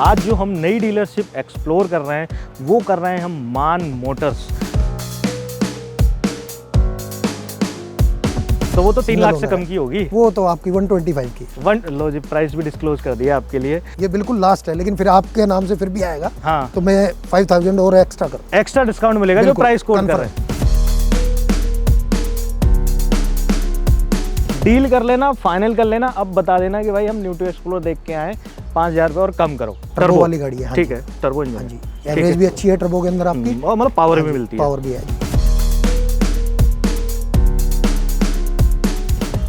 आज जो हम नई डीलरशिप एक्सप्लोर कर रहे हैं वो कर रहे हैं हम मान मोटर्स। तो वो तो 3 लाख से कम की होगी। वो तो आपकी 125 की। लो जी, प्राइस भी डिस्क्लोज कर दिया आपके लिए। ये बिल्कुल लास्ट है, लेकिन फिर आपके नाम से फिर भी आएगा। हाँ, तो मैं 5000 और एक्स्ट्रा डिस्काउंट मिलेगा जो प्राइस कोड कर रहे हैं। डील कर लेना, फाइनल कर लेना। अब बता देना कि भाई हम न्यू टू एक्सप्लोर देख के आए, 5000 रुपये और कम करो। टर्बो वाली गाड़ी है। ठीक है, टर्बो इंजन। हाँ जी, एवरेज भी अच्छी है टर्बो के अंदर आपकी, और मतलब पावर भी मिलती है। पावर भी है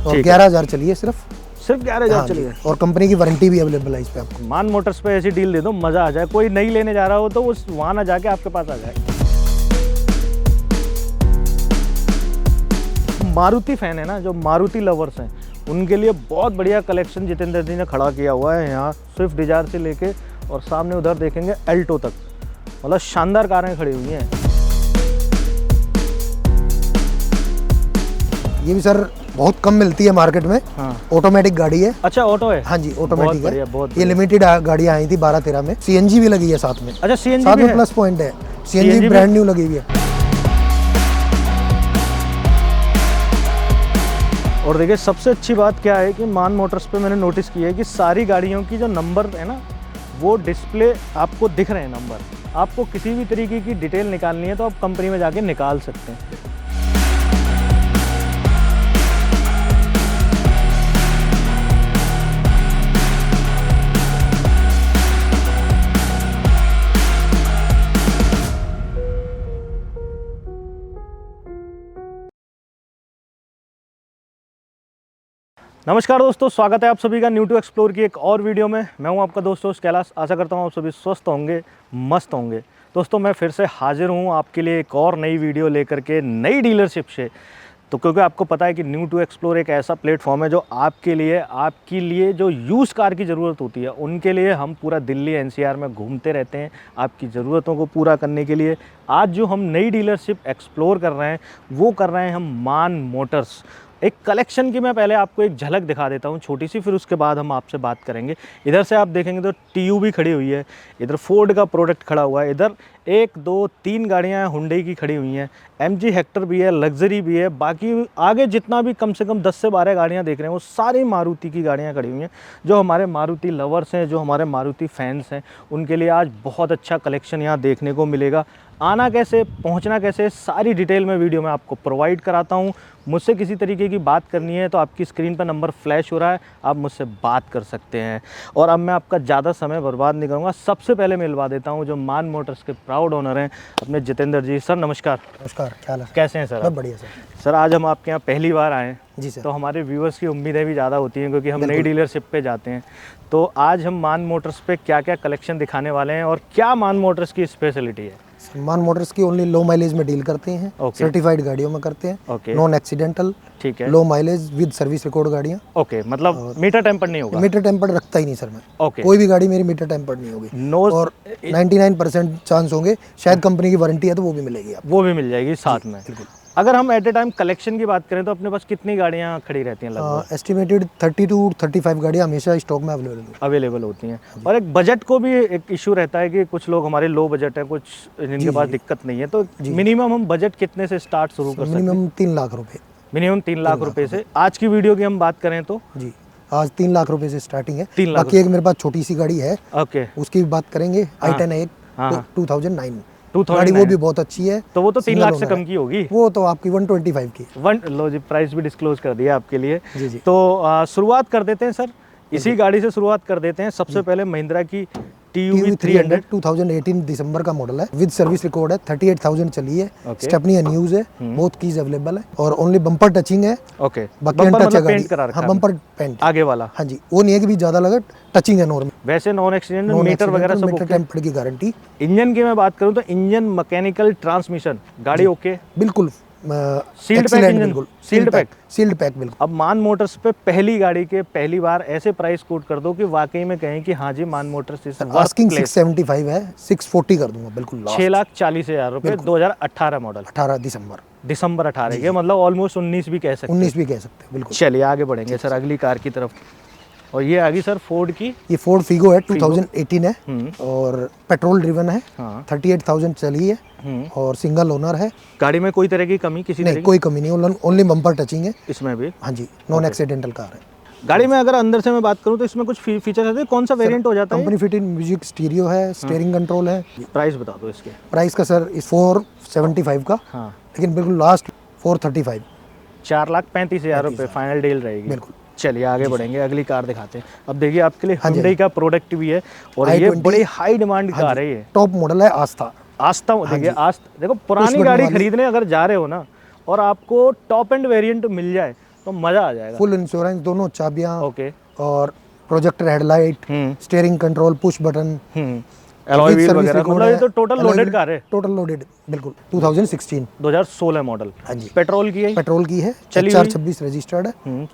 और 11000 चलिए सिर्फ 11000 चलिए। और कंपनी की वारंटी भी अवेलेबल है इस पे आपको। मान मोटर्स पे ऐसी डील दे दो, मजा आ जाए। कोई नहीं लेने जा रहा हो तो उस वहां ना जाके आपके पास आ जाए। मारुति फैन है ना, जो मारुति लवर्स हैं, उनके लिए बहुत बढ़िया कलेक्शन जितेंद्र जी ने खड़ा किया हुआ है यहाँ। स्विफ्ट डिजायर से लेके और सामने उधर देखेंगे अल्टो तक, मतलब शानदार कारें खड़ी हुई हैं। ये भी सर बहुत कम मिलती है मार्केट में। हाँ, ऑटोमेटिक गाड़ी है। अच्छा, ऑटो है। हाँ जी, ऑटोमेटिक है। बहुत ये लिमिटेड गाड़ियाँ आई थी 12-13 में। सीएनजी भी लगी है साथ में। अच्छा, सीएनजी साथ भी में है। प्लस पॉइंट है, सीएनजी ब्रांड न्यू लगी हुई है। और देखिए, सबसे अच्छी बात क्या है कि मान मोटर्स पे मैंने नोटिस किया है कि सारी गाड़ियों की जो नंबर है ना, वो डिस्प्ले आपको दिख रहे हैं नंबर। आपको किसी भी तरीके की डिटेल निकालनी है तो आप कंपनी में जाके निकाल सकते हैं। नमस्कार दोस्तों, स्वागत है आप सभी का न्यू टू एक्सप्लोर की एक और वीडियो में। मैं हूं आपका दोस्तों कैलाश। आशा करता हूं आप सभी स्वस्थ होंगे, मस्त होंगे। दोस्तों, मैं फिर से हाजिर हूं आपके लिए एक और नई वीडियो लेकर के, नई डीलरशिप से। तो क्योंकि आपको पता है कि न्यू टू एक्सप्लोर एक ऐसा प्लेटफॉर्म है जो आपके लिए जो यूज़ कार की ज़रूरत होती है, उनके लिए हम पूरा दिल्ली एनसीआर में घूमते रहते हैं आपकी ज़रूरतों को पूरा करने के लिए। आज जो हम नई डीलरशिप एक्सप्लोर कर रहे हैं वो कर रहे हैं हम मान मोटर्स। एक कलेक्शन की मैं पहले आपको एक झलक दिखा देता हूँ छोटी सी, फिर उसके बाद हम आपसे बात करेंगे। इधर से आप देखेंगे तो टीयू भी खड़ी हुई है, इधर फोर्ड का प्रोडक्ट खड़ा हुआ है, इधर 1 2 3 गाड़ियाँ हुंडई की खड़ी हुई हैं, एमजी हेक्टर भी है, लग्जरी भी है। बाकी आगे जितना भी कम से कम 10 से 12 गाड़ियाँ देख रहे हैं वो सारी मारुति की गाड़ियाँ खड़ी हुई हैं। जो हमारे मारुति लवर्स हैं, जो हमारे मारुति फैंस हैं, उनके लिए आज बहुत अच्छा कलेक्शन यहाँ देखने को मिलेगा। आना कैसे, पहुंचना कैसे, सारी डिटेल में वीडियो में आपको प्रोवाइड कराता हूं। मुझसे किसी तरीके की बात करनी है तो आपकी स्क्रीन पर नंबर फ्लैश हो रहा है, आप मुझसे बात कर सकते हैं। और अब मैं आपका ज़्यादा समय बर्बाद नहीं करूंगा, सबसे पहले मिलवा देता हूं जो मान मोटर्स के प्राउड ओनर हैं, अपने जितेंद्र जी। सर नमस्कार। नमस्कार, क्या हाल है? कैसे हैं सर? बढ़िया सर। सर, आज हम आपके यहाँ पहली बार आए हैं जी सर। तो हमारे व्यूअर्स की उम्मीदें भी ज़्यादा होती हैं क्योंकि हम नई डीलरशिप पे जाते हैं। तो आज हम मान मोटर्स पे क्या क्या कलेक्शन दिखाने वाले हैं और क्या मान मोटर्स की स्पेशलिटी है? मान मोटर्स की ओनली लो माइलेज में डील करते हैं। सर्टिफाइड गाड़ियों में करते हैं। नॉन एक्सीडेंटल, ठीक है, लो माइलेज विद सर्विस रिकॉर्ड गाड़ियाँ। ओके, मतलब मीटर टेम्पर्ड नहीं होगा? मीटर टेम्पर्ड रखता ही नहीं सर मैं। ओके, कोई भी गाड़ी मेरी मीटर टेम्पर्ड नहीं होगी। और 99% चांस होंगे, शायद कंपनी की वारंटी है तो वो भी मिलेगी आपको। वो भी मिल जाएगी साथ में। बिल्कुल। अगर हम एट ए टाइम कलेक्शन की बात करें तो अपने पास कितनी गाड़ियाँ खड़ी रहती हैं लगभग? एस्टिमेटेड 30 to 35 गाड़ियाँ हमेशा स्टॉक में अवेलेबल होती हैं। और एक बजट को भी एक इशू रहता है कि कुछ लोग हमारे लो बजट है, कुछ जिनके पास दिक्कत नहीं है, तो मिनिमम हम बजट कितने से स्टार्ट शुरू कर सकते हैं? मिनिमम 3 लाख रुपए। मिनिमम 3 लाख रुपए से। आज की वीडियो की हम बात करें तो जी, आज 3 लाख रुपए से स्टार्टिंग है। 3 लाख। बाकी एक मेरे पास छोटी सी गाड़ी है, ओके, उसकी बात करेंगे। i10 है, 2009 गाड़ी, वो भी बहुत अच्छी है। तो वो तो 3 लाख से कम की होगी? वो तो आपकी 125 की। लो जी, प्राइस भी डिस्क्लोज कर दिया आपके लिए। जी जी। तो शुरुआत कर देते हैं सर, इसी गाड़ी से शुरुआत कर देते हैं। सबसे पहले महिंद्रा की TUV 300 2018 दिसंबर का मॉडल है, विद सर्विस रिकॉर्ड है, 38,000 चली है। स्टेपनी न्यूज है, बहुत कीज अवेलेबल है और ओनली बम्पर टचिंग है। ओके, बाकी अनटच है गाड़ी। हाँ, बम्पर पेंट आगे वाला। हाँ जी, वो नहीं है कि भी ज्यादा लगा, टचिंग है नॉर्मल। वैसे नॉन एक्सीडेंट मीटर वगैरह सब मीटर टेम्पर्ड की गारंटी। इंजन की मैं बात करूं तो इंजन, मैकेनिकल, ट्रांसमिशन, गाड़ी ओके, बिल्कुल sealed pack engine, sealed pack बिल्कुल। अब मान मोटर्स पे पहली गाड़ी के पहली बार ऐसे प्राइस कोट कर दो कि वाकई में कहें कि हाँ जी मान मोटर्स इस आस्किंग 675 है, 640 कर दूंगा बिल्कुल। 6,40,000 रुपए, 2018 मॉडल, 18 दिसंबर 18 के, मतलब ऑलमोस्ट 19 भी कह सकते हैं। 19 भी कह सकते हैं, बिल्कुल। चलिए आगे बढ़ेंगे सर अगली कार की तरफ। और ये आ गई सर फोर्ड की। ये फोर्ड फिगो है, 2018 है और पेट्रोल ड्रिवन है। हाँ। 38,000 चली है और सिंगल ओनर है। गाड़ी में कोई तरह की कमी, किसी तरह नहीं, की? कोई कमी नहीं, ओनली बम्पर टचिंग है इसमें भी? हाँ जी, नॉन एक्सीडेंटल कार है। गाड़ी में अगर अंदर से मैं बात करूं तो इसमें कुछ फीचर आते हैं, कौन सा वेरिएंट हो जाता है? कंपनी फिटेड म्यूजिक स्टीरियो है, स्टीयरिंग कंट्रोल है। प्राइस बता दो इसके। प्राइस का सर इस 475 का, हाँ। लेकिन बिल्कुल लास्ट 435। 4,35,000 रुपये फाइनल डील रहेगी। बिल्कुल। चलिए आगे बढ़ेंगे, अगली कार दिखाते हैं। अब देखिए आपके लिए हाँ जी, Hyundai का प्रोडक्ट भी है और ये i20 बड़ी हाई डिमांड कार है। ये टॉप मॉडल है आस्था। आस्था देखिए, आस्था देखो, पुरानी बटन गाड़ी वाली। खरीदने अगर जा रहे हो ना और आपको टॉप एंड वेरिएंट मिल जाए तो मजा आ जाएगा। फुल इंश्योरेंस, दोनों चाबियां ओके। और projector headlight, steering control, push button, alloy wheel वगैरह, मतलब ये तो टोटल लोडेड कार है। टोटल लोडेड बिल्कुल। 2016 2016 मॉडल। हाँ जी। पेट्रोल की है? पेट्रोल की है, चली 426 रजिस्टर्ड है।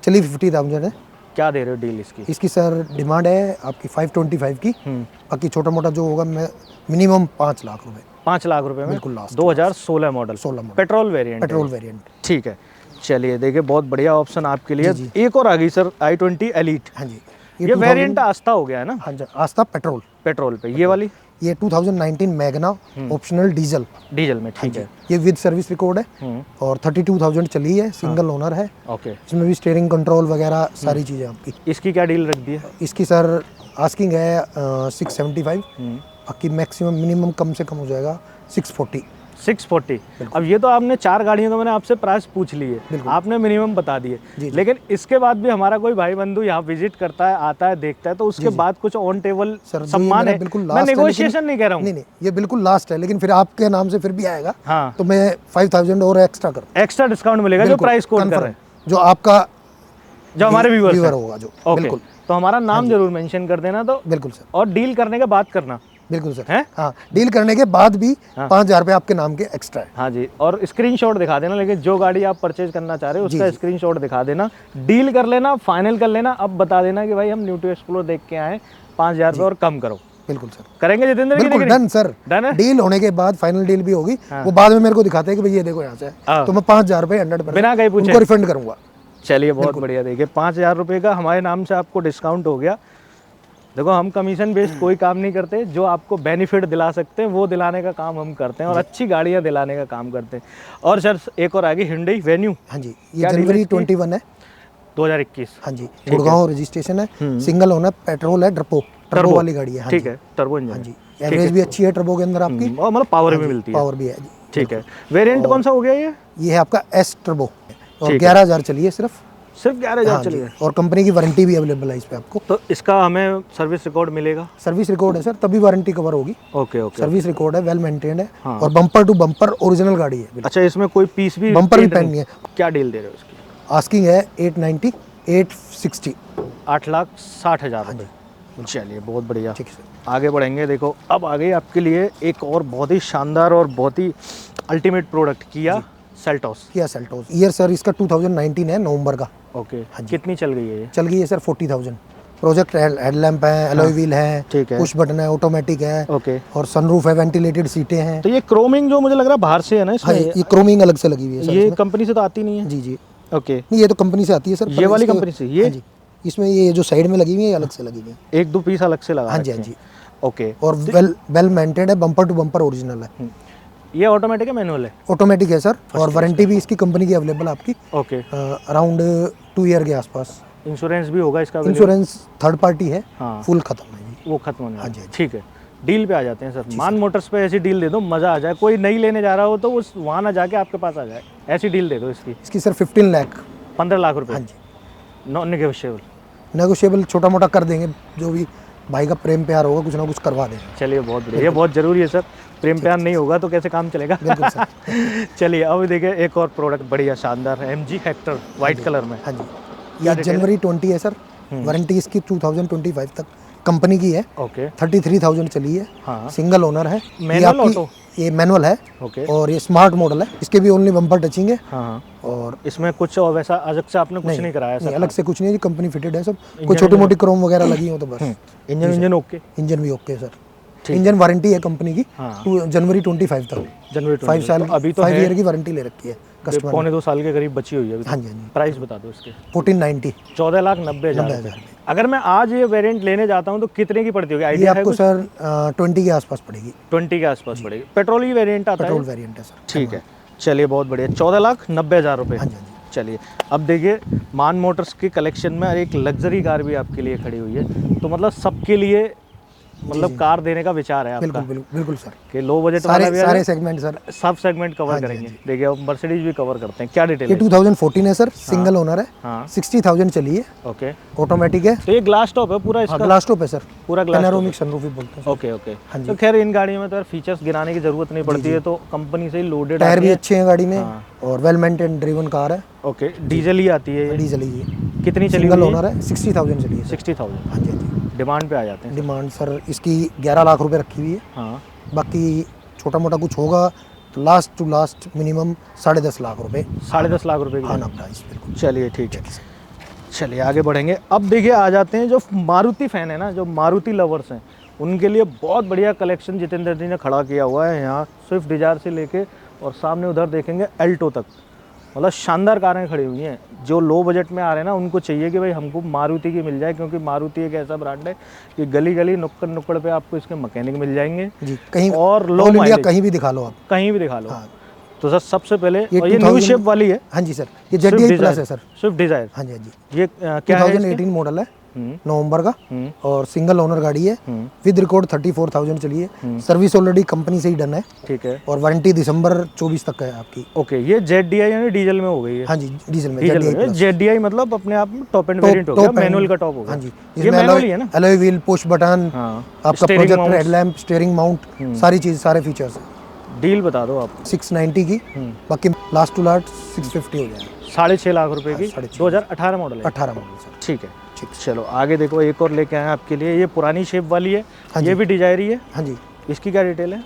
चली 50,000 है। क्या दे रहे हो डील इसकी? इसकी सर डिमांड है आपकी 525 की। बाकी छोटा मोटा जो होगा मिनिमम 5 लाख रुपए। 5 लाख रुपए में बिल्कुल last. 2016 model, 16 model, petrol variant. Petrol variant. ठीक है, चलिए देखिए बहुत बढ़िया ऑप्शन आपके लिए। एक और आ गई सर i20 एलीट। हाँ जी, ये वेरिएंट आस्था हो गया है ना? हाँ जी, आस्था पेट्रोल। पेट्रोल पे ये वाली? ये 2019 मैग्ना ऑप्शनल डीजल। डीजल में, ठीक है। ये विद सर्विस रिकॉर्ड है और 32,000 चली है, सिंगल ओनर है। ओके। इसमें भी स्टीयरिंग कंट्रोल वगैरह सारी चीज़ें आपकी। इसकी क्या डील रख दी है? इसकी सर आस्किंग है 675। बाकी मैक्सिमम मिनिमम कम से कम हो जाएगा 640। 640। अब ये तो आपने 4 गाड़ियों का मैंने आपसे प्राइस पूछ लिए, आपने मिनिमम बता दिए, लेकिन इसके बाद भी हमारा कोई भाई बंधु यहाँ विजिट करता है, आता है, देखता है, तो उसके बाद कुछ ऑन टेबल सम्मान है। मैं नेगोशिएशन नहीं कह रहा हूँ। नहीं, ये बिल्कुल लास्ट है, लेकिन फिर आपके नाम से फिर भी आएगा। हाँ। तो मैं 5,000 और एक्स्ट्रा कर, एक्स्ट्रा डिस्काउंट मिलेगा जो प्राइस कोड कर रहे हैं, जो आपका जो हमारे व्यूअर होगा जो। बिल्कुल। तो हमारा नाम जरूर मेंशन कर देना। तो बिल्कुल सर। और डील करने के बाद करना। बिल्कुल सर है? हाँ, डील करने के बाद भी 5,000 रुपये आपके नाम के एक्स्ट्रा है। हाँ जी, और स्क्रीनशॉट दिखा देना, लेकिन जो गाड़ी आप परचेज करना चाह रहे हो उसका स्क्रीनशॉट दिखा देना, डील कर लेना, फाइनल कर लेना। अब बता देना कि भाई हम न्यू टू एक्सप्लोर देख के आए, 5,000 रुपये और कम करो। बिल्कुल सर, करेंगे जितेंद्र? बिल्कुल डन सर। डन है। डील होने के बाद फाइनल डील भी होगी, वो बाद में मेरे को दिखाते हैं कि भाई ये देखो यहाँ से, तो मैं 5,000 रुपये 100% बिना कहीं पूछे उनको रिफंड करूंगा। चलिए बहुत बढ़िया। देखिए 5,000 रुपये का हमारे नाम से आपको डिस्काउंट हो गया। देखो हम कमीशन बेस्ड कोई काम नहीं करते, जो आपको बेनिफिट दिला सकते हैं वो दिलाने का काम हम करते हैं और अच्छी गाड़ियाँ दिलाने का काम करते हैं। और सर एक और आ गई Hyundai Venue। हाँ जी, ये जनवरी 21 है 2021। हाँ जी, गुड़गांव रजिस्ट्रेशन है, सिंगल ओनर, पेट्रोल है, टर्बो वाली गाड़ी है। ठीक है, टर्बो इंजन। हाँ जी, एवरेज भी अच्छी है टर्बो के अंदर आपकी, और मतलब पावर भी मिलती है। पावर भी है जी। ठीक है। वेरिएंट कौन सा हो गया ये है आपका एस टर्बो और 11,000 चली है सिर्फ 11,000 चली है। और कंपनी की वारंटी भी अवेलेबल है इस पे आपको। तो इसका हमें सर्विस रिकॉर्ड मिलेगा? सर्विस रिकॉर्ड है सर, तभी वारंटी कवर होगी। Okay okay. सर्विस रिकॉर्ड है, वेल मेंटेन्ड है और बम्पर टू बम्पर ओरिजिनल गाड़ी है। अच्छा, इसमें कोई पीस भी, बम्पर भी पेंट नहीं है। क्या डील दे रहे हो इसकी? आस्किंग है 890, 860, 8,60,000। चलिए बहुत बढ़िया, आगे बढ़ेंगे। देखो अब आ गई आपके लिए एक और बहुत ही शानदार और बहुत ही ultimate product, Kia Seltos. Year sir इसका 2019 है, नवंबर का। ओके। कितनी चल गई है ये? चल गई है सर 40,000। प्रोजेक्ट हेडलैम्प है, एलॉय व्हील है, पुश बटन है, ऑटोमेटिक है। ओके। और सनरूफ है, वेंटिलेटेड सीटें हैं। तो ये क्रोमिंग जो मुझे लग रहा है बाहर से है ना इसमें? हाँ, ये क्रोमिंग अलग से लगी हुई है सर। ये कंपनी से तो आती नहीं है? जी जी। ओके। नहीं, ये तो कंपनी से आती है सर। ये वाली कंपनी से? ये जी, इसमें ये जो साइड में लगी हुई है अलग से लगी हुई है, 1-2 पीस अलग से लगा। हाँ जी हाँ जी। ओके। और वेल मेंटेन्ड है, बम्पर टू बम्पर ओरिजिनल है। ये ऑटोमेटिक है मैनुअल है? ऑटोमेटिक है सर, और वारंटी भी इसकी कंपनी की अवेलेबल आपकी। ओके। अराउंड 2 ईयर के आसपास। इंश्योरेंस भी होगा इसका? इंश्योरेंस थर्ड पार्टी है, हाँ। फुल खत्म है जी। वो खत्म होने हाँ जी। ठीक है। डील पे आ जाते हैं सर। मान मोटर्स पे ऐसी डील दे दो, मजा आ जाए। कोई नई लेने जा रहा हो तो उस वहाँ ना जाके आपके पास आ जाए, ऐसी डील दे दो इसकी सर 15 लाख। 15 लाख रुपए? हाँ जी। Non negotiable? नेगोशिएबल छोटा मोटा कर देंगे, जो भी भाई का प्रेम प्यार होगा कुछ ना कुछ करवा देंगे। चलिए बहुत बढ़िया, ये बहुत जरूरी है सर। प्रेम प्यार नहीं होगा तो कैसे काम चलेगा? बिल्कुल सर। चलिए अब देखिए एक और प्रोडक्ट बढ़िया शानदार है, MG हेक्टर व्हाइट कलर में। हाँ जी, ये जनवरी 20 है सर। वारंटी इसकी 2025 तक कंपनी की है। ओके। 33,000 चली है। हाँ। सिंगल ओनर है। Manual auto? ये मैनुअल है। ओके। और ये स्मार्ट मॉडल है, इसके भी ओनली बम्पर टचिंग है। हाँ। और इसमें कुछ और वैसा अलग से आपने कुछ नहीं कराया सर? अलग से कुछ नहीं है, कंपनी फिटेड है सब। कोई छोटी मोटी क्रोम वगैरह लगी हो तो बस। Engine okay? इंजन भी ओके सर। इंजन वारंटी है कंपनी की, हाँ। जनवरी 25 तक। जनवरी 5 साल, अभी तो 5 ईयर की वारंटी ले रखी है। कस्टमर। पौने 2 साल के करीब बची हुई है अभी। हाँ जी हाँ जी। प्राइस बता दो इसके। 1490। 14,90,000। अगर मैं आज ये वेरिएंट लेने जाता हूँ तो कितने की पड़ती होगी, ये आइडिया है आपको कुछ? सर 20 के आसपास पड़ेगी। 20 के आसपास पड़ेगी। पेट्रोल ही वेरिएंट आता है? पेट्रोल वेरिएंट है सर। ठीक है, चलिए बहुत बढ़िया। 14,90,000 रुपये। हाँ जी हाँ जी। चलिए अब देखिए, मान मोटर्स की कलेक्शन में एक लग्जरी कार भी आपके लिए खड़ी हुई है, तो मतलब सबके लिए मतलब कार देने का विचार है आपका? बिल्कुल बिल्कुल बिल्कुल सर। कि लो बजट वाला भी सारे सेगमेंट सर। सब सेगमेंट कवर करेंगे। देखिए अब मर्सिडीज भी कवर करते हैं। क्या डिटेल ये है? 2014 है सर, सिंगल ओनर है। हाँ 60,000 चली है, ओके। ऑटोमेटिक है। तो ये ग्लास टॉप है पूरा इसका? ग्लास टॉप है सर, पूरा ग्लास पैनोरामिक सनरूफ भी बोलते हैं। Okay okay. हाँ जी। तो खैर इन गाड़ियों में तो यार फीचर्स गिराने की जरूरत नहीं पड़ती है, तो कंपनी से ही लोडेड टायर आती भी है। अच्छे हैं गाड़ी में, हाँ। और वेल मेंटेन ड्रिवन कार है। ओके, डीजल ही आती है ये? डीजल ही है। कितनी चली सिंगल हुई है? ओनर है, 60,000 चली है। 60,000। हाँ जी हाँ जी। डिमांड पे आ जाते हैं। डिमांड सर इसकी 11 लाख रुपए रखी हुई है। हाँ बाकी छोटा मोटा कुछ होगा तो last to last minimum 10.5 lakh रुपए 10.5 लाख रुपए की आना डिमांड। प्राइस। बिल्कुल। चलिए ठीक है, चलिए आगे बढ़ेंगे। अब देखिए आ जाते हैं जो मारुति फैन है ना, जो मारुति लवर्स हैं, उनके लिए बहुत बढ़िया कलेक्शन जितेंद्र जी ने खड़ा किया हुआ है यहाँ। स्विफ्ट डिजायर से लेके और सामने उधर देखेंगे अल्टो तक, मतलब शानदार कारें खड़ी हुई हैं। जो लो बजट में आ रहे हैं ना, उनको चाहिए कि भाई हमको मारुति की मिल जाए, क्योंकि मारुति एक ऐसा ब्रांड है कि गली गली नुक्कड़ नुक्कड़ पे आपको इसके मैकेनिक मिल जाएंगे जी, कहीं और लो ऑल इंडिया माइलेज कहीं भी दिखा लो आप। कहीं भी दिखा लो। हाँ। तो सर सबसे पहले ये और ये न्यू 2000 शेप वाली है? हाँ जी सर, ये ZDI प्लस है सर। Swift Dzire. हाँ जी हाँ जी। ये क्या है? 2018 मॉडल है, नवंबर का, हम्म। और सिंगल ओनर गाड़ी है। विद रिकॉर्ड 34,000 चली है। सर्विस ऑलरेडी कंपनी से ही डन है, ठीक है। और वारंटी दिसंबर 24 तक है आपकी। ओके, ये ZDI यानी डीजल में हो गई है? हाँ जी, डीजल में डीजल ZDI में प्लस। ZDI मतलब अपने आप में टॉप एंड वेरिएंट हो गया, मैनुअल का टॉप हो गया। हाँ जी, ये इसमें मैनुअल ही है ना? अलॉय व्हील, पुश बटन, हाँ, आपका steering projector mount. Headlamp, steering mount, सारी चीज, सारे फीचर्स। डील बता दो आप। 690 की, बाकी लास्ट टू लास्ट 650 हो जाएगा। 6.5 लाख रुपए की। 6.5 2018 मॉडल है? 18 मॉडल सर। ठीक है। चलो आगे देखो, एक और लेके आए हैं आपके लिए। ये पुरानी शेप वाली है, ये भी डिजायर ही है? हाँ जी। इसकी क्या डिटेल है?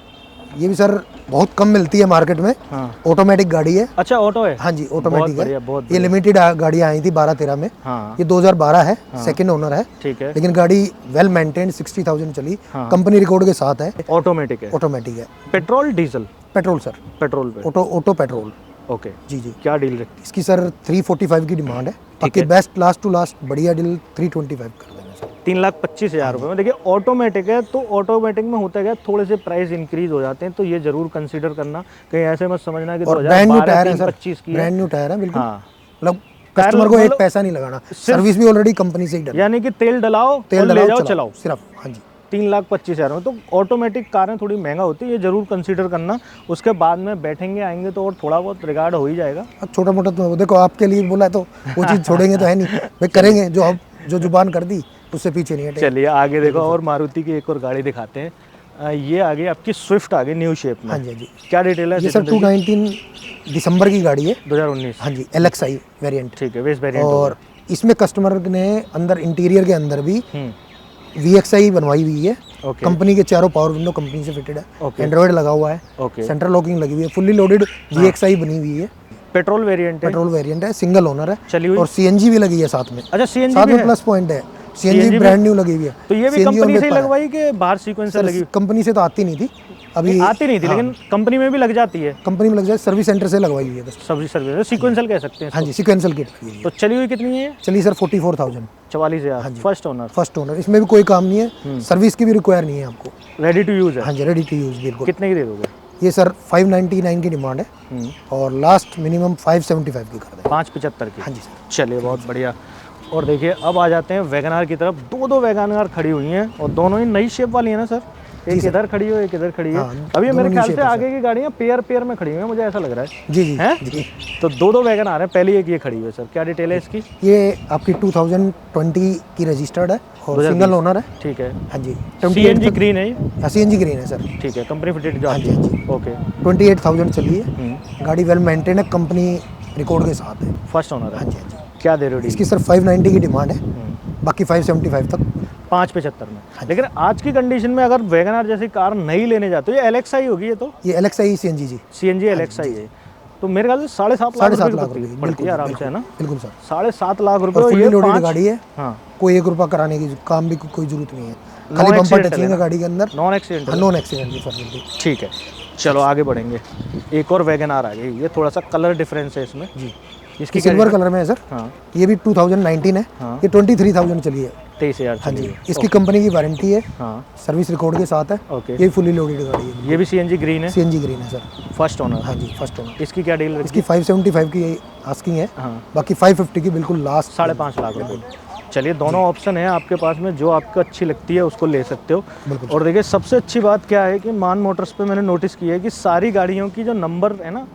ये भी सर बहुत कम मिलती है मार्केट में। हाँ। ऑटोमेटिक गाड़ी है। अच्छा ऑटो है? हाँ जी, ऑटोमेटिक बढ़िया, है। बहुत ये लिमिटेड गाड़ियाँ आई थी 12-13 में। हाँ ये 2012 है, सेकंड ओनर है। ठीक है। लेकिन गाड़ी वेल मेंटेन्ड, 60,000 चली, हाँ। कंपनी रिकॉर्ड के साथ है। ऑटोमेटिक है? ऑटोमेटिक है। Petrol diesel? Petrol sir, petrol पे। Auto petrol. ओके, जी जी। क्या डील रखती इसकी सर 345 की डिमांड है। बाकी बेस्ट लास्ट टू लास्ट बढ़िया डील 325 कर देंगे सर। 3,25,000 रुपये में। देखिए ऑटोमेटिक है, तो ऑटोमेटिक में होता है थोड़े से प्राइस इंक्रीज हो जाते हैं, तो ये जरूर कंसीडर करना। कहीं ऐसे मत समझना कि और ब्रांड न्यू टायर है सर, 2025 की है। ब्रांड न्यू टायर है बिल्कुल। हाँ, मतलब कस्टमर को एक पैसा नहीं लगाना, सर्विस भी ऑलरेडी कंपनी से ही डन है। यानी कि तेल डलाओ, तेल ले डलाओ, जाओ, चलाओ सिर्फ। हाँ जी। 3,25,000 में। तो ऑटोमेटिक कारें थोड़ी महंगा होती है, ये जरूर कंसीडर करना। उसके बाद में बैठेंगे आएंगे तो और थोड़ा बहुत रिगार्ड हो ही जाएगा। अब छोटा मोटा तो देखो आपके लिए बोला है, तो वो चीज़ छोड़ेंगे तो है नहीं भाई, करेंगे जो अब जो जुबान कर दी उससे पीछे नहीं हटेंगे। चलिए आगे देखो, और मारुति की एक और गाड़ी दिखाते हैं। ये आगे आपकी स्विफ्ट आगे न्यू शेप में। हाँ जी हाँ जी। क्या डिटेल है? ये सर 219 दिसंबर की गाड़ी है, 2019। हाँ जी, LXI वेरिएंट। ठीक है, वेस्ट वेरिएंट। और इसमें कस्टमर ने अंदर इंटीरियर के अंदर भी VXI बनवाई हुई है। ओके। कंपनी के चारों पावर विंडो कंपनी से फिटेड है, ओके। एंड्रॉइड लगा हुआ है, ओके। सेंट्रल लॉकिंग लगी हुई है, फुल्ली लोडेड VXI बनी हुई है। पेट्रोल वेरिएंट है? पेट्रोल वेरिएंट है, सिंगल ओनर है, चली हुई? और CNG भी लगी है साथ में। अच्छा, CNG साथ भी में है? प्लस पॉइंट है, CNG CNG ब्रांड न्यू लगी हुई है। तो ये भी CNG कंपनी ऑन से ही पेपर है। लगवाई कि बाहर सीक्वेंसर लगी? कंपनी से तो आती नहीं थी अभी, आती नहीं थी, लेकिन कंपनी में भी लग जाती है। कंपनी में लग जाए, सर्विस सेंटर से लगवाई हुई है बस। सब्जी सर्विस सीक्वेंसल कह सकते हैं हाँ इसको। जी, सीक्वेंशियल किट लगी हुई है। तो चली हुई कितनी है? चलिए sir 44,000। 44,000। First owner? First owner, इसमें भी कोई काम नहीं है, सर्विस की भी रिक्वायर नहीं है आपको। रेडी टू यूज है? हाँ जी, रेडी टू यूज बिल्कुल। कितने की दे दोगे? ये सर 599 की डिमांड है, और लास्ट मिनिमम 575 की कर देंगे। 575 की? हाँ जी सर। चलिए बहुत बढ़िया। और देखिए अब आ जाते हैं वैगनार की तरफ। दो वैगनार खड़ी हुई हैं, और दोनों ही नई शेप वाली है ना सर? एक इधर खड़ी है, एक इधर खड़ी है। हाँ, अभी मेरे दोनों ख्याल shape से है आगे की गाड़ियाँ पेयर में खड़ी हुई हैं, मुझे ऐसा लग रहा है। जी जी हैं? जी। तो दो वैगनार हैं, पहली एक ये खड़ी हुई है सर। क्या डिटेल है इसकी? ये आपकी 2020 की रजिस्टर्ड है, और 2020 सिंगल ओनर है। ठीक है। हाँ जी, CNG ग्रीन है ये? CNG ग्रीन है सर। ठीक है, कंपनी फिटेड जो हाँ आती जी हाँ है। जी। ओके। 28,000 चली है, गाड़ी वेल मेंटेन है, कंपनी रिकॉर्ड के साथ है। फर्स्ट ओनर है? हाँ जी हाँ जी। क्या दे रहे हो डील? इसकी सर 590 की डिमांड है, बाकी 575 तक। 575 में। लेकिन आज की कंडीशन में अगर वैगनार जैसी कार नहीं लेने जाते हो, ये LXI होगी ये तो? ये LXI CNG जी। CNG LXI है, तो मेरे ख्याल से 7.5 लाख 7.5 लाख रुपए रुपए की पड़ती है आराम से, है ना? बिल्कुल सर। 7.5 लाख रुपए। और और फुल्ली ये लोडेड 5 गाड़ी है, हाँ, कोई 1 रुपया कराने की काम भी कोई जरूरत नहीं है, खाली बम्पर accidental टचिंग है है ना? गाड़ी के अंदर। Non accidental? Non accidental sir बिल्कुल। ठीक है। चलो आगे बढ़ेंगे। एक और वैगन आर आ गई, ये थोड़ा सा कलर डिफरेंस है इसमें जी। इसकी सिल्वर कलर में है सर। हाँ ये भी 2019 है। हाँ। ये 23,000 चली है। 23,000 हाँ चली जी। है। इसकी कंपनी की वारंटी है, हाँ सर्विस रिकॉर्ड के साथ है। ओके। ये फुली लोडेड गाड़ी है। ये भी सीएनजी ग्रीन है, सीएनजी ग्रीन है सर। First owner. हाँ जी, फर्स्ट ओनर। इसकी क्या डील इसकी रखी? 575 की आस्किंग है, हाँ बाकी 550 की बिल्कुल लास्ट। 5.5 लाख रुपए। चलिए दोनों ऑप्शन है आपके पास में, जो आपको अच्छी लगती है उसको ले सकते हो। बिल्कुल। और देखिए सबसे अच्छी बात क्या है कि मान मोटर्स पे मैंने नोटिस किया है कि सारी गाड़ियों की जो नंबर है ना,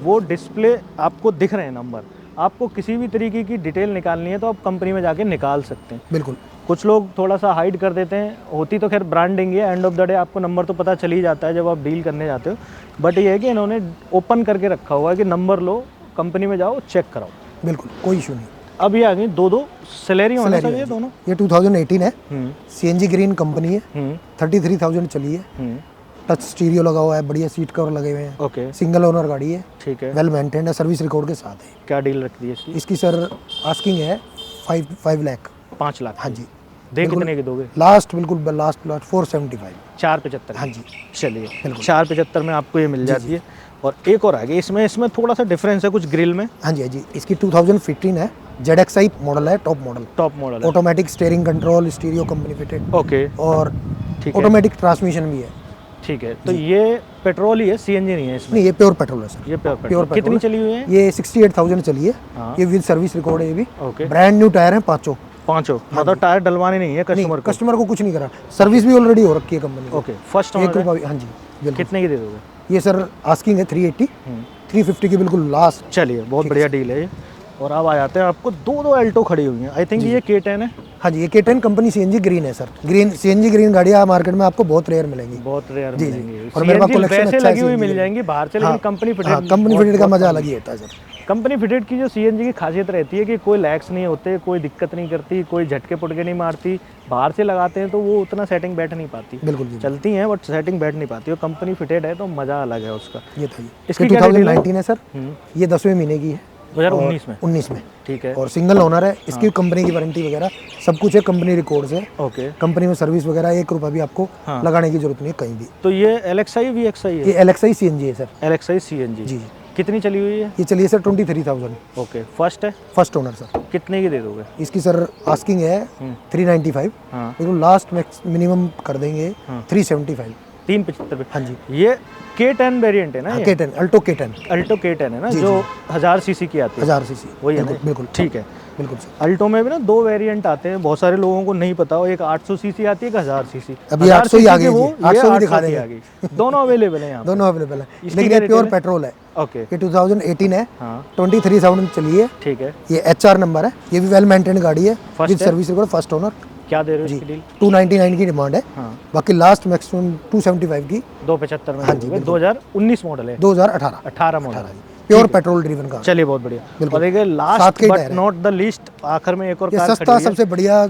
वो डिस्प्ले आपको दिख रहे हैं नंबर। आपको किसी भी तरीके की डिटेल निकालनी है तो आप कंपनी में जाके निकाल सकते हैं। बिल्कुल। कुछ लोग थोड़ा सा हाइड कर देते हैं, होती तो खैर ब्रांडिंग है, एंड ऑफ द डे आपको नंबर तो पता चल ही जाता है जब आप डील करने जाते हो। बट ये है कि इन्होंने ओपन करके रखा हुआ है कि नंबर लो, कंपनी में जाओ, चेक कराओ। बिल्कुल कोई इशू नहीं। अब ये आ गई दो सैलरी होने Celerio ये है दोनों। ये 2018 है। हम्म सीएनजी ग्रीन कंपनी है। हम्म 33,000 चली है। हम्म टच स्टीरियो लगा हुआ है, बढ़िया सीट कवर लगे हुए हैं। ओके सिंगल ओनर गाड़ी है, ठीक है। वेल मेंटेन्ड है, सर्विस रिकॉर्ड के साथ है। क्या डील रख दी है इसकी? इसकी सर आस्किंग है 5 लाख। 5 लाख। हाँ जी। दे कितने की दोगे? लास्ट बिल्कुल लास्ट 475। 475। हाँ जी। चलिए बिल्कुल। 475 में आपको ये मिल जाती है। और एक और आ गई इसमें थोड़ा सा डिफरेंस है कुछ ग्रिल में। हाँ जी, हाँ जी। इसकी 2015 है, ZXI मॉडल है, टॉप मॉडल। टॉप मॉडल है। Automatic steering control, stereo company fitted okay और ठीक है। ऑटोमेटिक ट्रांसमिशन भी है। ठीक है, तो ये पेट्रोल ही है, सीएनजी नहीं है इसमें? नहीं, ये प्योर पेट्रोल है सर। ये प्योर प्योर पेट्रोल। पेट्रोल कितनी है। चली हुई है? ये 68,000 चली है। हाँ। ये विद सर्विस रिकॉर्ड है। ये भी ओके। ब्रांड न्यू टायर है, पांचों। पांचों मतलब टायर डलवाने नहीं है कस्टमर को? कस्टमर को कुछ नहीं करा, सर्विस भी ऑलरेडी हो रखी है कंपनी की। ओके। फर्स्ट 1 ओनर है? रुपया भी। हाँ जी बिल्कुल। कितने की दे दोगे? ये सर आस्किंग है 380, 350 की बिल्कुल लास्ट। चलिए बहुत बढ़िया डील है ये। और अब आ जाते हैं, आपको दो अल्टो खड़ी हुई हैं। आई थिंक ये K10 है। हाँ जी, ये K10 कंपनी सीएनजी ग्रीन है सर। ग्रीन सीएनजी ग्रीन गाड़ियाँ मार्केट में आपको बहुत रेयर मिलेंगी। बहुत रेयर जी, मिलेंगी। और मेरे पास CNG collection वैसे अच्छा है लगी हुई CNG मिल की। जाएंगी बाहर से, लेकिन कंपनी हाँ, फिटेड कंपनी फिटेड का मजा अलग ही होता है सर। कंपनी फिटेड की जो सीएनजी की खासियत रहती है कि कोई लैक्स नहीं होते, कोई दिक्कत नहीं करती, कोई झटके पुटके नहीं मारती। बाहर से लगाते हैं तो वो उतना सेटिंग बैठ नहीं पाती। बिल्कुल जी। चलती हैं बट सेटिंग बैठ नहीं पाती। और कंपनी फिटेड है तो मज़ा अलग है उसका। ये था ये। इसकी क्या डिटेल है? 2019 है सर। ये 10वें महीने की है, 2019 में। 19 में। ठीक है। और सिंगल ओनर है। इसकी कंपनी की वारंटी वगैरह सब कुछ है, कंपनी रिकॉर्ड से। ओके। कंपनी में सर्विस वगैरह 1 रुपया भी आपको हाँ। लगाने की जरूरत नहीं है कहीं भी। तो ये LXI VXI है? ये LXI CNG है सर। LXI CNG। जी। कितनी चली हुई है? ये चलिए सर 23,000। ओके। फर्स्ट है? First owner sir. कितने की दे दोगे? इसकी सर आस्किंग है 395। हाँ। बिल्कुल लास्ट मिनिमम कर देंगे 375। 375। हाँ जी। ये K10 वेरिएंट है ना? ये K10 Alto K10 Alto K10 है ना, जी, जो 1000 सीसी की आती है? 1000 सीसी। वही है ना? बिल्कुल बिल्कुल ठीक है। बिल्कुल सर। अल्टो में भी ना 2 वेरिएंट आते हैं, बहुत सारे लोगों को नहीं पता हो। एक 800 सीसी आती है, एक 1000 सीसी। अभी 800 ही आ गई जी, 800 भी दिखा देंगे। आ गई। दोनों अवेलेबल है यहाँ पे। दोनों अवेलेबल है, इसकी लेकिन क्या ये प्योर डिटेल है? पेट्रोल है। ओके। ये 2018 है, हाँ 23,000 चली है। ठीक है। ये HR नंबर है। ये भी वेल मेंटेन गाड़ी है, First विद है? Service record, first owner. क्या दे रहे हो जी इसकी डील? 299 की डिमांड है। हाँ बाकी लास्ट मैक्सिमम 275 की। 275 में हाँ दे जी, दोगे। बिल्कुल। 2019 मॉडल है? 2018 18 मॉडल है। Pure petrol driven car. चलिए बहुत बढ़िया। बिल्कुल। और देखिए सात लास्ट के बट टायर है। नॉट द लीस्ट, आखिर में एक और ये कार खड़ी सस्ता हुई है। सबसे बढ़िया,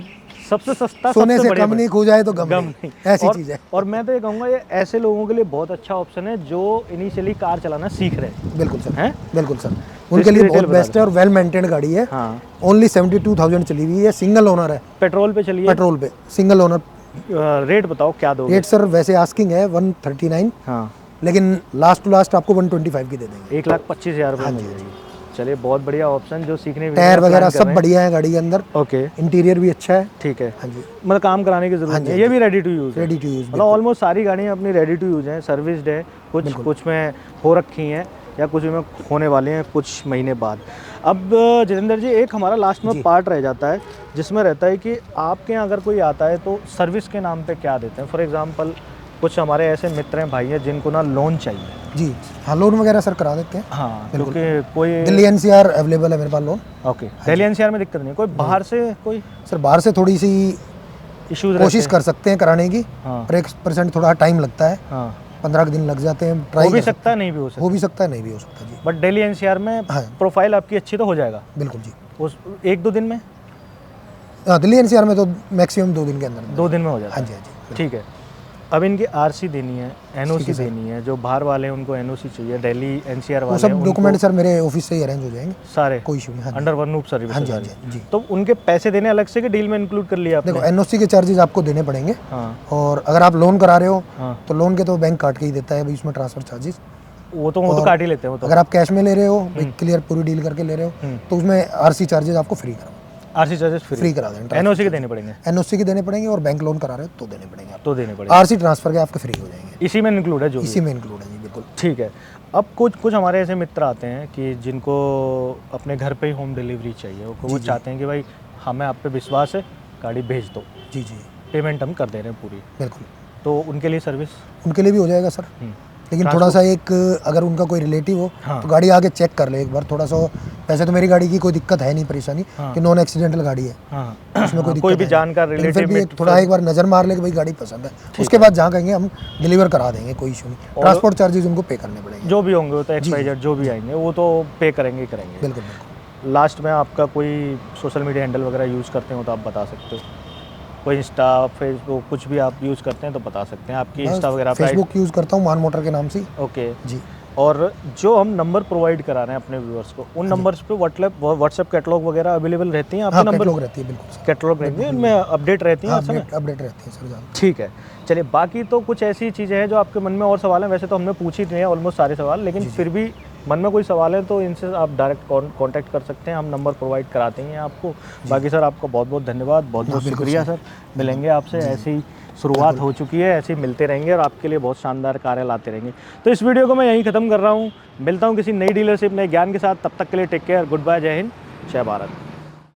सबसे सस्ता, सोने सबसे से बढ़िया कम नहीं, खो जाए तो गम गम नहीं, नहीं। ऐसी और, चीज़ है। और मैं तो ये कहूँगा ये ऐसे लोगों के लिए बहुत अच्छा ऑप्शन है जो इनिशियली कार चलाना सीख रहे हैं। बिल्कुल सर। हैं? बिल्कुल सर, इसकी उनके लिए डिटेल बहुत बता बेस्ट है और वेल मेंटेन्ड गाड़ी है। हाँ ओनली 72,000 चली हुई है, सिंगल ओनर है, पेट्रोल पे चलिए। पेट्रोल पे सिंगल ओनर। रेट बताओ क्या दोगे? रेट सर वैसे आस्किंग है 139, हाँ लेकिन लास्ट टू लास्ट आपको 125 की दे देंगे। 1,25,000 रुपये मिल जाएगी। चलिए बहुत बढ़िया ऑप्शन, जो सीखने टायर वगैरह सब बढ़िया है गाड़ी के अंदर, ओके इंटीरियर भी अच्छा है। ठीक है। हाँ जी, मतलब काम कराने की जरूरत हाँ जी, नहीं है, ये भी रेडी टू यूज़ है। Ready to use. मतलब ऑलमोस्ट सारी गाड़ियाँ अपनी रेडी टू यूज़ हैं, सर्विस्ड है, कुछ में हो रखी हैं या कुछ में होने वाले हैं कुछ महीने बाद। अब जितेंद्र जी, एक हमारा लास्ट में पार्ट रह जाता है जिसमें रहता है कि आपके यहाँ अगर कोई आता है तो सर्विस के नाम पे क्या देते हैं? फॉर एग्जांपल कुछ हमारे ऐसे मित्र हैं, भाई हैं, जिनको ना लोन चाहिए। जी हाँ, लोन वगैरह सर करा देते हैं। हाँ क्योंकि कोई दिल्ली NCR अवेलेबल है मेरे पास लोन। ओके, दिल्ली NCR में दिक्कत नहीं, कोई बाहर से कोई सर बाहर से थोड़ी सी इश्यूज कोशिश कर सकते हैं कराने की, हाँ पर 1% थोड़ा टाइम लगता है, हाँ 15 दिन लग जाते हैं। हो ट्राई भी सकता है, नहीं भी हो सकता, हो भी सकता है, नहीं भी हो सकता जी। बट दिल्ली NCR में हाँ। प्रोफाइल आपकी अच्छी तो हो जाएगा बिल्कुल जी। उस 1-2 दिन में? हाँ, दिल्ली NCR में तो मैक्सिमम 2 दिन के अंदर। 2 दिन में हो जाता हाँ है। जी, हाँ जी। ठीक है। अब इनकी आरसी देनी है, ठीक एनओसी है सर। देनी है, जो बाहर वाले हैं उनको एनओसी चाहिए, दिल्ली एनसीआर वो वाले सब हैं, डॉक्यूमेंट उनको सर मेरे ऑफिस से ही अरेंज हो जाएंगे, सारे कोई इशू नहीं। हाँ जी। अंडर वन रूप सर्विस हाँ है जी, हाँ सारी। जी, जी। तो उनके पैसे देने अलग से कि डील में इंक्लूड कर लिया देखो आपने? एनओसी के चार्जेस आपको देने पड़ेंगे, हाँ और अगर आप लोन करा रहे हो हाँ, तो लोन के तो बैंक काट के ही देता है भाई, उसमें ट्रांसफर चार्जेस। वो तो और काट ही लेते हैं वो तो। अगर आप कैश में ले रहे हो भाई, क्लियर पूरी डील करके ले रहे हो, तो उसमें आरसी चार्जेस आपको फ्री करा आरसी चार्जेस फ्री करा देंगे। एनओसी के देने पड़ेंगे? एनओसी के देने पड़ेंगे, और बैंक लोन करा रहे हो तो देने पड़ेंगे आपको। तो देने पड़ेंगे, आरसी ट्रांसफर के आपके फ्री हो जाएंगे, इसी में इंक्लूड है जो भी? इसी में इंक्लूड है जी, बिल्कुल। ठीक है। अब कुछ हमारे ऐसे मित्र आते हैं कि जिनको अपने घर पे ही होम डिलीवरी चाहिए, वो चाहते हैं कि भाई हमें आप पे विश्वास है, गाड़ी भेज दो, जी जी पेमेंट हम कर दे रहे हैं पूरी, बिल्कुल। तो उनके लिए सर्विस? उनके लिए भी हो जाएगा सर, लेकिन थोड़ा सा एक, अगर उनका कोई रिलेटिव हो हाँ। तो गाड़ी आके चेक कर ले एक बार थोड़ा सा। वैसे तो मेरी गाड़ी की कोई दिक्कत है नहीं, परेशानी हाँ। कि नॉन एक्सीडेंटल गाड़ी है, हाँ, उसमें कोई दिक्कत कोई भी है जानकार नहीं। लेकिन फिर रिलेटिव भी में थोड़ा एक बार नज़र मार ले कि भाई गाड़ी पसंद है, उसके बाद जहाँ कहेंगे हम डिलीवर करा देंगे, कोई इशू नहीं। ट्रांसपोर्ट चार्जेस उनको पे करने पड़ेंगे, जो भी होंगे वो तो एक्सपाइजर जो भी आएंगे वो तो पे करेंगे ही करेंगे। बिल्कुल बिल्कुल। लास्ट में आपका कोई सोशल मीडिया हैंडल वगैरह यूज़ करते हो तो आप बता सकते हो? कोई इंस्टा फेसबुक कुछ भी आप यूज़ करते हैं तो बता सकते हैं, आपकी इंस्टा वगैरह पे? फेसबुक यूज़ करता हूँ मान मोटर के नाम से। ओके जी। और जो हम नंबर प्रोवाइड करा रहे हैं अपने व्यूअर्स को, उन नंबर्स पे व्हाट्सएप कैटलॉग वगैरह अवेलेबल रहती हैं आपके? हाँ, नंबर कैटलॉग रहती है, बिल्कुल सर। कैटलॉग रहती है, इनमें अपडेट रहती हैं हर समय? अपडेट रहती है सर ज़्यादा। ठीक है। चलिए, बाकी तो कुछ ऐसी चीज़ें हैं जो आपके मन में और सवाल हैं, वैसे तो हमने पूछ ही दिए हैं ऑलमोस्ट सारे सवाल, लेकिन फिर भी मन में कोई सवाल है तो इनसे आप डायरेक्ट कांटेक्ट कर सकते हैं, हम नंबर प्रोवाइड कराते हैं आपको। बाकी सर आपका बहुत बहुत धन्यवाद, बहुत बहुत शुक्रिया सर। मिलेंगे आपसे, ऐसी ही शुरुआत हो चुकी है, ऐसे ही मिलते रहेंगे और आपके लिए बहुत शानदार कार्य लाते रहेंगे। तो इस वीडियो को मैं यहीं ख़त्म कर रहा हूँ, मिलता हूँ किसी नई डीलरशिप नए ज्ञान के साथ, तब तक के लिए टेक केयर, गुड बाय, जय हिंद, जय भारत।